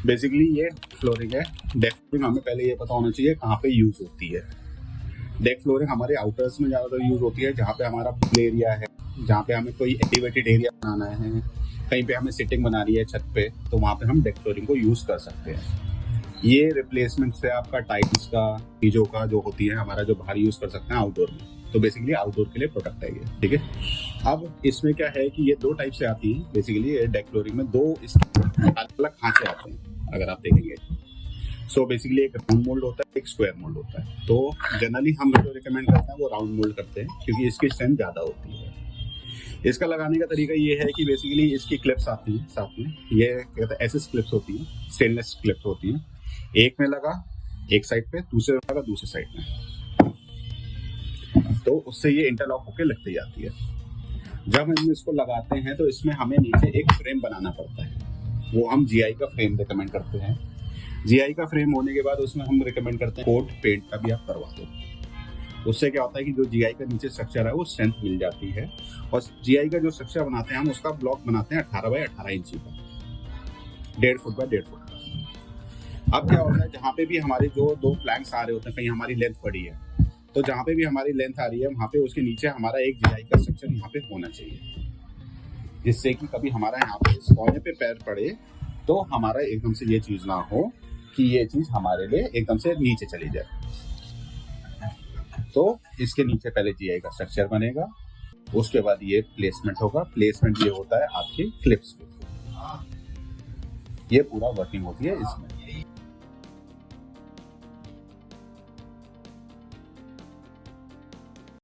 Basically ये flooring है। Deck flooring हमें पहले ये पता होना चाहिए कहाँ पे यूज होती है। डेक फ्लोरिंग हमारे आउटर्स में ज़्यादातर यूज होती है, जहाँ पे हमारा प्ले एरिया है, जहाँ पे हमें कोई एलिवेटेड एरिया बनाना है, कहीं पे हमें सिटिंग बनानी है छत पे, तो वहाँ पे हम डेक फ्लोरिंग को यूज कर सकते हैं। ये रिप्लेसमेंट से आपका टाइल्स का, चीजों का जो होती है हमारा, जो बाहर यूज कर सकते हैं आउटडोर में। तो बेसिकली आउटडोर के लिए प्रोडक्ट है ये, ठीक है। अब इसमें क्या है कि ये दो टाइप से आती है। बेसिकली ये डेक फ्लोरिंग में दो अलग अलग खांचे आते हैं, अगर आप देखेंगे। सो बेसिकली एक राउंड मोल्ड होता है, एक स्क्वायर मोल्ड होता है। तो जनरली हम जो रिकमेंड करते हैं वो राउंड मोल्ड करते हैं, क्योंकि इसकी स्ट्रेंथ ज्यादा होती है। इसका लगाने का तरीका ये है कि बेसिकली इसकी क्लिप्स आती हैं साथ में। ये कहते हैं एसएस क्लिप्स होती हैं, स्टेनलेस क्लिप्स होती हैं। एक में लगा एक साइड पे, दूसरे में लगा दूसरे साइड में, तो उससे ये इंटरलॉक होके लगती जाती है। जब हम इसको लगाते हैं तो इसमें हमें नीचे एक फ्रेम बनाना पड़ता है, वो हम जीआई का फ्रेम रिकमेंड करते हैं। जीआई का फ्रेम होने के बाद उसमें हम रिकमेंड करते हैं कोट पेंट का भी आप करवा दो। उससे क्या होता है कि जो जीआई का नीचे स्ट्रक्चर है वो स्ट्रेंथ मिल जाती है। और जीआई का जो स्ट्रक्चर बनाते हैं हम, उसका ब्लॉक बनाते हैं 18 बाय 18 इंची का, 1.5 फुट बाय 1.5 फुट का। अब क्या होता है, जहाँ पे भी हमारे जो दो प्लैंक्स आ रहे होते हैं, कहीं हमारी लेंथ पड़ी है, तो जहाँ पे भी हमारी लेंथ आ रही है वहाँ पे उसके नीचे हमारा एक जीआई का स्ट्रक्चर यहाँ पे होना चाहिए, जिससे कि कभी हमारा यहाँ पे इस कोने पे पैर पड़े तो हमारा एकदम से ये चीज ना हो कि ये चीज हमारे लिए एकदम से नीचे चली जाए। तो इसके नीचे पहले जीआई का स्ट्रक्चर बनेगा, उसके बाद ये प्लेसमेंट होगा। प्लेसमेंट ये होता है आपके क्लिप्स पे। ये पूरा वर्किंग होती है इसमें।